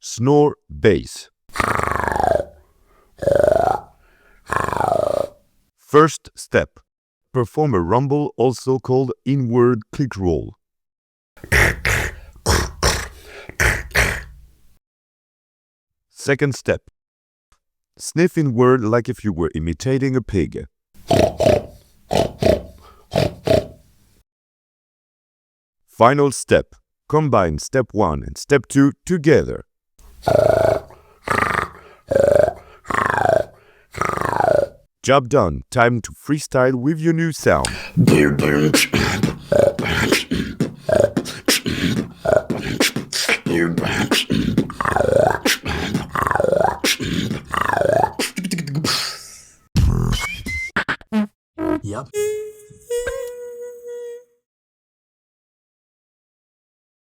Snore Bass. First step. Perform a rumble, also called inward click roll. Second step. Sniff inward like if you were imitating a pig. Final step. Combine step 1 and step 2 together. Job done. Time to freestyle with your new sound.